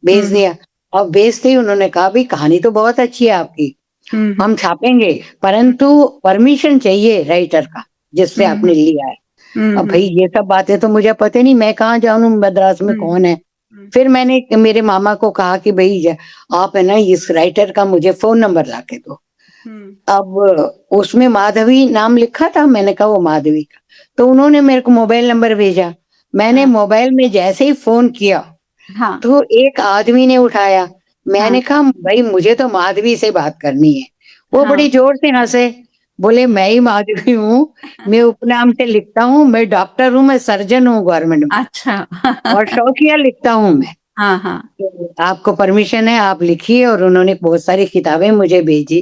भेज हुँ, दिया। अब भेजते ही उन्होंने कहा भई कहानी तो बहुत अच्छी है आपकी, हुँ, हुँ, हम छापेंगे, हुँ, परंतु परमिशन चाहिए राइटर का, जिससे हुँ, आपने हुँ, लिया है। हुँ, अब भई हुँ, ये सब बातें तो मुझे पता नहीं, मैं कहाँ जानूँ मद्रास में हुँ, कौन है? हुँ, फिर मैंने मेरे मामा को कहा कि भई आप है ना इस राइटर का मुझे फ़ोन नंबर लाके दो। हुँ। अब उसमें माधवी नाम लिखा था, मैंने कहा वो माधवी का। तो उन्होंने मेरे को मोबाइल नंबर भेजा। मैंने हाँ, मोबाइल में जैसे ही फ़ोन किया, हाँ, तो एक आदमी ने उठाया। हाँ, मैंने कहा भई मुझे तो माधवी से बात करनी है। वो हाँ। बड़ी ज़ोर से हँसे, बोले मैं ही माधवी हूँ, मैं उपनाम से लिखता हूँ, मैं डॉक्टर हूँ, मैं सर्जन हूँ गवर्नमेंट में अच्छा। और शौकिया लिखता हूँ मैं। हाँ, हाँ, तो आपको परमिशन है, आप लिखिए और उन्होंने बहुत सारी किताबें मुझे भेजी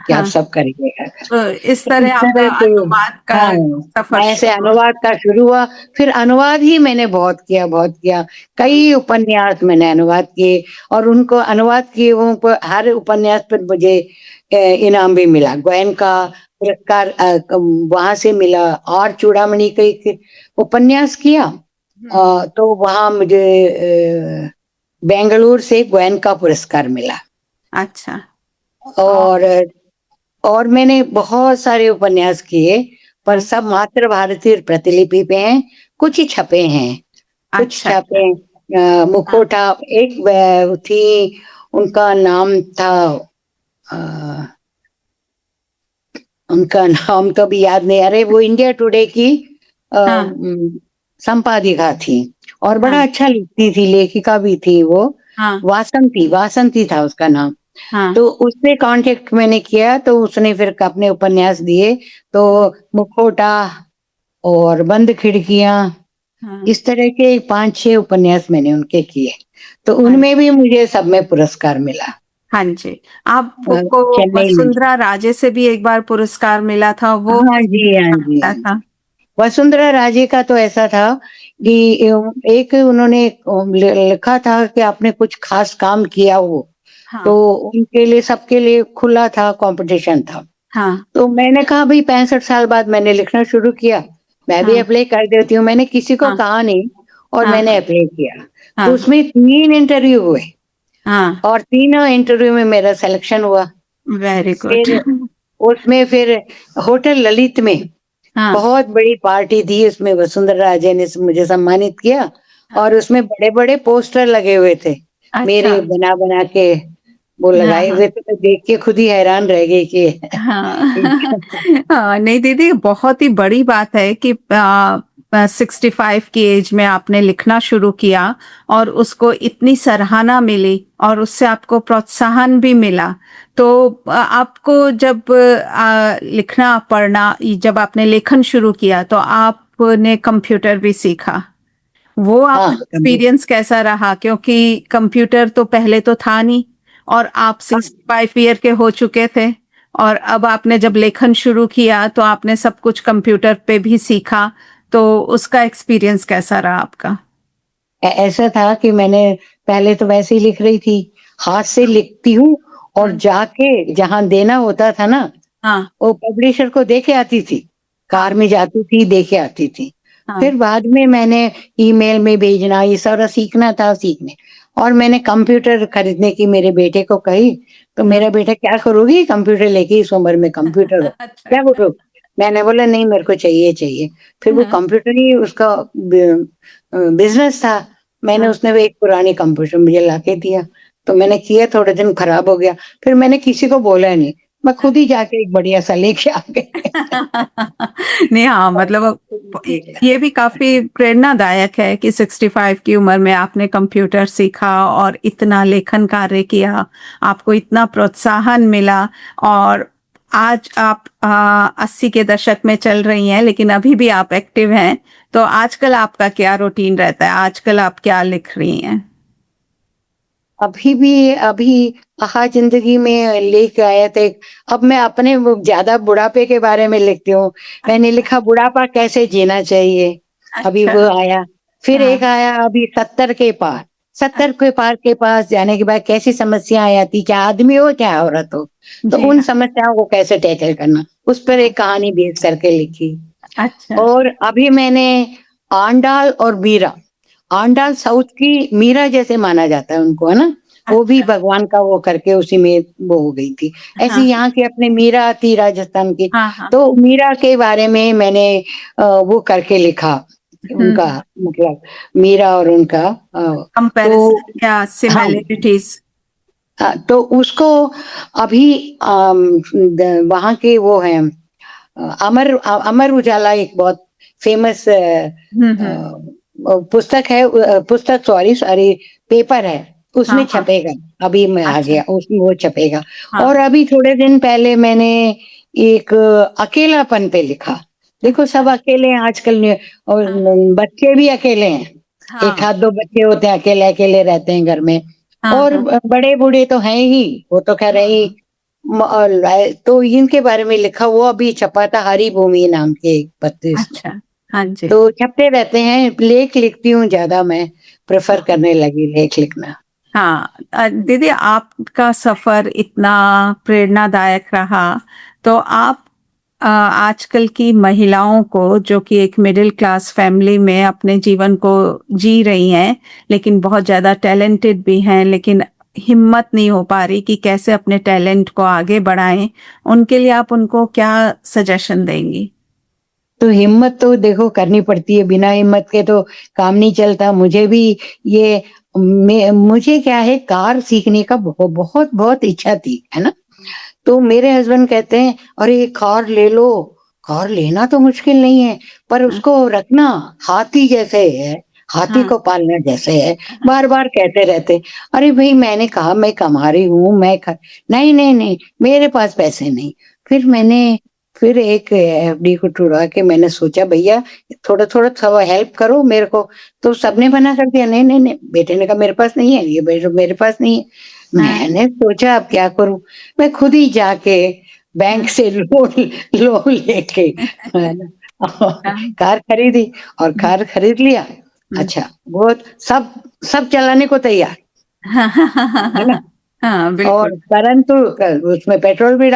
कि आप हाँ। सब करिएगा। तो इस तो इस तरह आपका तरह से अनुवाद का हाँ, सफ़र ऐसे शुरू हुआ। अनुवाद का शुरू हुआ, फिर अनुवाद ही मैंने बहुत किया, बहुत किया। हाँ, कई उपन्यास मैंने अनुवाद किए और उनको अनुवाद किए हुओं को हर उपन्यास पर मुझे इनाम भी मिला। गोयनका पुरस्कार वहाँ से मिला और चूड़ामणि का एक उपन्यास किया हुँ। तो वहाँ मुझे बेंगलुरु से गोयनका पुरस्कार मिला अच्छा। और और मैंने बहुत सारे उपन्यास किए, पर हाँ, सब मात्र भारतीय प्रतिलिपि पे हैं, कुछ ही छपे हैं, कुछ अच्छा, अच्छा। छपे हाँ, मुखौटा एक थी, उनका नाम था अ, उनका नाम तो अभी याद नहीं आ रहा है, वो इंडिया टुडे की हाँ, संपादिका थी और बड़ा हाँ, अच्छा लिखती थी, लेखिका भी थी वो। हाँ, वासंती, वासंती था उसका नाम। हाँ, तो उससे कांटेक्ट मैंने किया तो उसने फिर अपने उपन्यास दिए। तो मुखौटा और बंद खिड़कियाँ, हाँ, इस तरह के 5-6 उपन्यास मैंने उनके किए। तो हाँ, उनमें भी मुझे सब में पुरस्कार मिला। हाँ जी। आपको चेन्नई में। वसुंधरा राजे से भी एक बार पुरस्कार मिला था, वो हाँ किस जी, हाँ तरह जी, हाँ मिला जी। था? वसुंधरा राजे का तो ऐसा था कि एक उन्होंने लिखा था कि आपने कुछ खास काम किया हो, हाँ, तो उनके लिए सबके लिए खुला था, कंपटीशन था। हाँ, तो मैंने कहा भई 65 साल बाद मैंने लिखना शुरू किया, मैं भी हाँ, अप्लाई कर देती हूँ। मैंने किसी को हाँ, कहा नहीं और हाँ, मैंने अप्लाई किया। तो हाँ, उसमें 3 इंटरव्यू हुए हाँ, और तीनों इंटरव्यू में मेरा सिलेक्शन हुआ। Very good. फिर उसमें फिर होटल ललित में हाँ, बहुत बड़ी पार्टी थी, उसमें वसुंधरा राजे ने मुझे सम्मानित किया हाँ, और उसमें बड़े-बड़े पोस्टर लगे हुए थे। अच्छा, मेरे बना-बना के वो हाँ, लगाए हाँ, हुए थे, तो देख के खुद ही हैरान रह गई कि हाँ। हाँ, नहीं दीदी, बहुत ही बड़ी बात है कि 65 की एज में आपने लिखना शुरू किया और उसको इतनी सराहना मिली और उससे आपको प्रोत्साहन भी मिला। तो आपको जब लिखना पढ़ना, जब आपने लेखन शुरू किया तो आपने कंप्यूटर भी सीखा। वो हाँ, आपका कभी एक्सपीरियंस कैसा रहा? क्योंकि कंप्यूटर तो पहले तो था नहीं और आप हाँ, 65 ईयर के हो चुके थे और अब आपने जब लेखन शुरू किया तो आपने सब कुछ कंप्यूटर पे भी सीखा। तो उसका एक्सपीरियंस कैसा रहा आपका? ऐसा था कि मैंने पहले तो वैसे ही लिख रही थी, हाथ से लिखती हूँ और हुँ, जाके जहाँ देना होता था ना, हाँ, वो पब्लिशर को दे के आती थी। कार हाँ, में जाती थी, दे के आती थी। हाँ, फिर बाद में मैंने ईमेल में भेजना ये सारा सीखना था सीखने और मैंने कंप्यूटर खरीदने की मेरे बेटे को कही, तो हुँ। मेरा बेटा क्या करोगी कंप्यूटर लेके इस उम्र में कंप्यूटर, अच्छा, क्या अच्छा। करोगी? मैंने बोला नहीं मेरे को चाहिए, चाहिए। फिर वो हाँ, कंप्यूटर ही उसका बिज़नेस था। मैंने हाँ। उसने वो एक पुरानी कंप्यूटर मुझे लाके दिया, तो मैंने किया थोड़े दिन खराब हो गया, फिर मैंने किसी को बोला नहीं, मैं खुद ही जाके एक बढ़िया सा लेके आ गई। नहीं, हाँ, मतलब ये भी काफ़ी प्रेरणादायक है कि 65 की उम्र में आपने कंप्यूटर सीखा और इतना लेखन कार्य किया, आपको इतना प्रोत्साहन मिला और आज आप 80 के दशक में चल रही हैं, लेकिन अभी भी आप एक्टिव हैं। तो आजकल आपका क्या रूटीन रहता है? आजकल आप क्या लिख रही हैं? अभी आहा ज़िंदगी में लेके आया था एक, अब मैं अपने वो ज़्यादा बुढ़ापे के बारे में लिखती हूँ। मैंने अच्छा, लिखा बुढ़ापा कैसे जीना चाहिए, अभी अच्छा। वो आया। फिर हाँ, एक आया अभी 70 के पार, 70 अच्छा। के पार के पास जाने के बाद कैसी समस्याएँ आती, चाहे आदमी हो, चाहे औरत हो। तो जी उन हाँ। समस्याओं को कैसे टैकल करना, उस पर एक कहानी बेस करके लिखी। अच्छा, और अभी मैंने आंडाल और मीरा, आंडाल साउथ की मीरा जैसे माना जाता है उनको, है ना? वो भी अच्छा। भगवान का वो करके उसी में वो हो गई थी। ऐसे हाँ, ही यहाँ की अपने मीरा थी राजस्थान की, हाँ, हाँ। तो मीरा के बारे में मैंने वो करके लिखा, हुँ, उनका हुँ। मतलब मीरा और उनका तो कंपैरिज़न या हाँ, सिमिलैरिटीज़। तो उसको अभी वहाँ के वो हैं अमर उजाला एक बहुत फेमस हुँ, हुँ। पुस्तक है, पुस्तक सॉरी सॉरी पेपर है, उसमें हाँ, हाँ। छपेगा, अभी मैं आ अच्छा, गया उसमें वो छपेगा। हाँ। और अभी थोड़े दिन पहले मैंने एक अकेलापन पे लिखा। देखो अच्छा, सब अकेले हैं आजकल और हाँ, हाँ। बच्चे भी अकेले हैं, एक हाँ, आध दो बच्चे होते हैं अकेले अकेले रहते हैं घर में हाँ, और हाँ। बड़े बूढ़े तो हैं ही, वो तो खैर है हाँ, ही। हाँ। तो इनके बारे में लिखा, वो अभी छपा था हरी भूमि नाम के एक पत्रिका में। अच्छा, हाँ जी। तो छपते रहते हैं, लेख लिखती हूँ ज़्यादा मैं, प्रेफ़र हाँ, करने लगी लेख लिखना। हाँ। दीदी, आपका सफ़र इतना प्रेरणादायक रहा, तो आप आजकल की महिलाओं को जो कि एक मिडिल क्लास फैमिली में अपने जीवन को जी रही हैं, लेकिन बहुत ज़्यादा टैलेंटेड भी हैं, लेकिन हिम्मत नहीं हो पा रही कि कैसे अपने टैलेंट को आगे बढ़ाएँ, उनके लिए आप उनको क्या सजेशन देंगी? तो हिम्मत तो देखो करनी पड़ती है, बिना हिम्मत के तो काम नहीं चलता। मुझे भी ये मुझे क्या है कार सीखने का बहुत-बहुत इच्छा थी, है ना? तो मेरे हस्बैंड कहते हैं, "अरे! कार ले लो, कार लेना तो मुश्किल नहीं है, पर हाँ, उसको रखना हाथी जैसे है, हाथी हाँ, को पालना जैसे है। हाँ, बार-बार कहते रहते, अरे भई मैंने कहा मैं कमा रही हूँ, मैं ख नहीं, नहीं, नहीं, मेरे पास पैसे नहीं। फिर मैंने फिर एक एफडी को छुड़वा के मैंने सोचा भैया थोड़ा-थोड़ा थोड़ा हेल्प करो मेरे को, तो सबने मना कर दिया, नहीं, नहीं, नहीं, बेटे ने कहा मेरे पास नहीं है, ये मेरे पास नहीं है। हाँ, मैंने सोचा अब क्या करूँ? मैं खुद ही जाके बैंक हाँ, से लोन लोन लेके है ना हाँ, कार खरीदी और हुँ, कार खरीद लिया। हुँ। अच्छा, वो सब सब चलाने को तैयार, है ना? हाँ, और बिल्कुल। परंतु उसमें पेट्रोल भी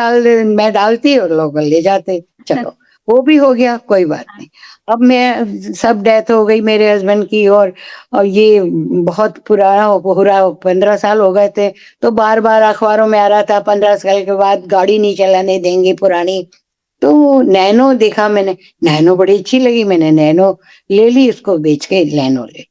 मैं डालती और लोग ले जाते। चलो, वो भी हो गया, कोई बात नहीं। अब मैं सब डेथ हो गई मेरे हस्बैंड की और ये बहुत पुराना पूरा 15 साल हो गए थे, तो बार-बार अखबारों में आ रहा था 15 साल के बाद गाड़ी नहीं चलाने देंगे पुरानी। तो नैनो देखा मैंने, नैनो बड़ी अच्छी लगी, मैंने नैनो ले ली, उसको बेच के नैनो ले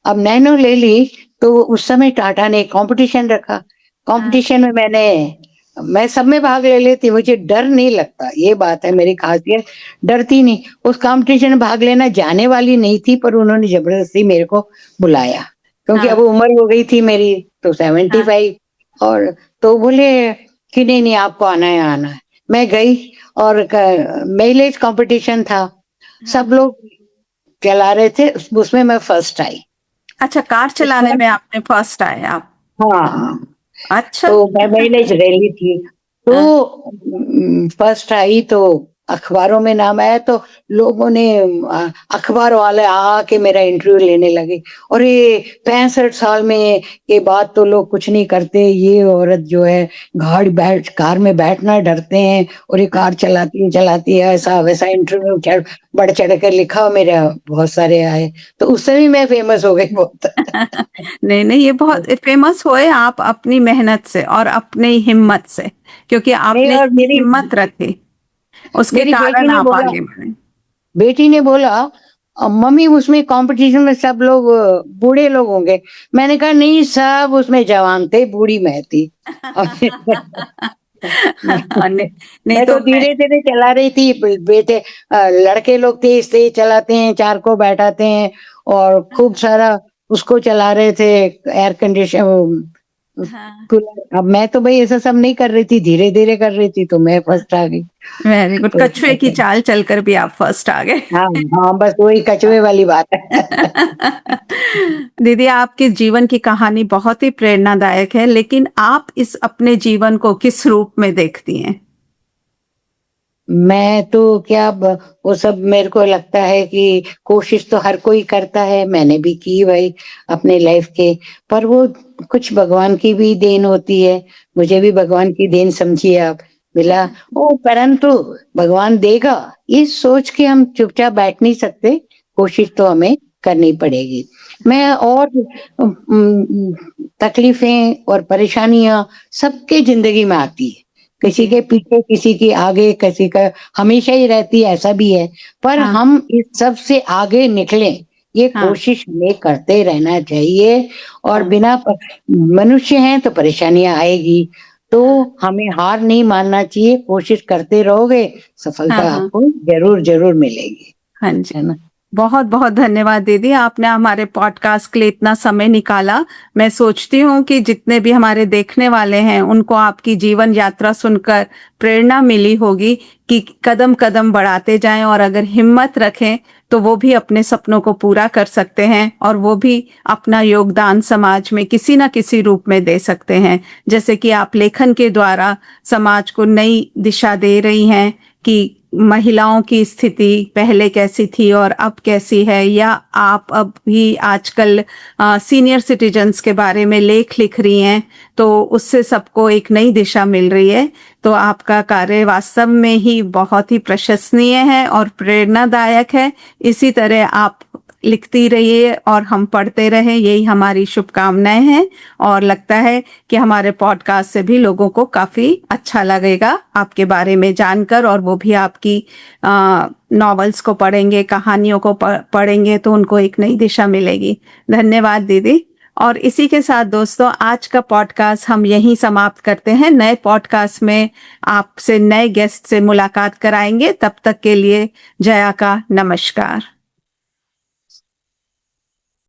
अब नैनो ले ली, तो उस समय टाटा ने कॉम्पिटिशन रखा। हाँ, कॉम्पिटिशन में मैं सब में भाग ले लेती, मुझे डर नहीं लगता, ये बात है मेरी ख़ासियत, डरती नहीं। उस कॉम्पिटिशन में भाग लेना जाने वाली नहीं थी, पर उन्होंने ज़बरदस्ती मेरे को बुलाया, क्योंकि हाँ, अब उम्र हो गई थी मेरी, तो हाँ, 75 और तो बोले कि नहीं, नहीं आपको आना है, आना है। मैं गई और क माइलेज कॉम्पिटिशन था, हाँ। सब लोग चला रहे थे, उसमें मैं फर्स्ट आई। अच्छा, कार तो चलाने में आपने फर्स्ट आए आप। हाँ, अच्छा। तो मैं माइलेज रैली थी, तो हाँ, फर्स्ट आई तो अखबारों में नाम आया तो लोगों ने अखबार वाले आके मेरा इंटरव्यू लेने लगे। अरे! 65 साल में के बाद तो लोग कुछ नहीं करते, ये औरत जो है कार में बैठना डरते हैं और ये कार चलाती है, ऐसा-वैसा इंटरव्यू बढ़-चढ़ कर लिखा मेरा बहुत सारे आए, तो उस समय मैं फेमस हो गई बहुत। नहीं, नहीं, ये बहुत फेमस हुए आप अपनी मेहनत से और अपनी हिम्मत से, क्योंकि नहीं आपने और इतनी हिम्मत रखी, उसके मेरी बेटी कारण ने आप बोला आगे बढ़े। बेटी ने बोला मम्मी उसमें कंपटीशन में सब लोग बूढ़े लोग होंगे। मैंने कहा नहीं सब उसमें जवान थे, बूढ़ी मैं थी। और नहीं, नहीं मैं तो तो मैं धीरे-धीरे चला रही थी, बेटे लड़के लोग तेज़-तेज़ चलाते हैं, 4 को बैठाते हैं और खूब सारा उसको चला रहे थे एयर कंडीशन हाँ, कूलर। अब मैं तो भई ऐसा सब नहीं कर रही थी, धीरे-धीरे कर रही थी, तो मैं हाँ, फर्स्ट आ गई। Very good. तो कछुए की ऐसा चाल चलकर भी आप फर्स्ट आ गए। हाँ, हाँ, बस वही कछुए वाली बात है। दीदी, आपके जीवन की कहानी बहुत ही प्रेरणादायक है, लेकिन आप इस अपने जीवन को किस रूप में देखती हैं? मैं तो क्या ब वो सब मेरे को लगता है कि कोशिश तो हर कोई करता है, मैंने भी की भई अपने लाइफ़ के, पर वो कुछ भगवान की भी देन होती है, मुझे भी भगवान की देन समझिए आप, मिला। परंतु भगवान देगा, ये सोच के हम चुपचाप बैठ नहीं सकते, कोशिश तो हमें करनी पड़ेगी। मैं और तकलीफ़ें और परेशानियाँ सबके ज़िंदगी में आती है। किसी जी, के पीछे, किसी के आगे, किसी का हमेशा ही रहती है, ऐसा भी है। पर हाँ, हम इस सब से आगे निकलें, ये हाँ, कोशिश हमें करते रहना चाहिए और हाँ, बिना प मनुष्य हैं तो परेशानियाँ आएगी, हाँ, तो हमें हार नहीं मानना चाहिए, कोशिश करते रहोगे, हाँ, सफलता हाँ, आपको ज़रूर मिलेगी, हाँ जी। है ना? बहुत-बहुत धन्यवाद दीदी, आपने हमारे पॉडकास्ट के लिए इतना समय निकाला। मैं सोचती हूँ कि जितने भी हमारे देखने वाले हैं, उनको आपकी जीवन यात्रा सुनकर प्रेरणा मिली होगी कि कदम-कदम बढ़ाते जाएँ और अगर हिम्मत रखें, तो वो भी अपने सपनों को पूरा कर सकते हैं और वो भी अपना योगदान समाज में किसी न किसी रूप में दे सकते हैं। जैसे कि आप लेखन के द्वारा समाज को नई दिशा दे रही हैं कि महिलाओं की स्थिति पहले कैसी थी और अब कैसी है, या आप अब भी आजकल सीनियर सिटीजन्स के बारे में लेख लिख रही हैं, तो उससे सबको एक नई दिशा मिल रही है। तो आपका कार्य वास्तव में ही बहुत ही प्रशंसनीय है और प्रेरणादायक है। इसी तरह आप लिखती रहिए और हम पढ़ते रहें, यही हमारी शुभकामनाएँ हैं और लगता है कि हमारे पॉडकास्ट से भी लोगों को काफ़ी अच्छा लगेगा आपके बारे में जानकर, और वो भी आपकी नॉवेल्स को पढ़ेंगे, कहानियों को पढ़ेंगे तो उनको एक नई दिशा मिलेगी। धन्यवाद दीदी। और इसी के साथ दोस्तों आज का पॉडकास्ट हम यहीं समाप्त करते हैं। नए पॉडकास्ट में आपसे नए गेस्ट से मुलाकात कराएंगे। तब तक के लिए जया का नमस्कार।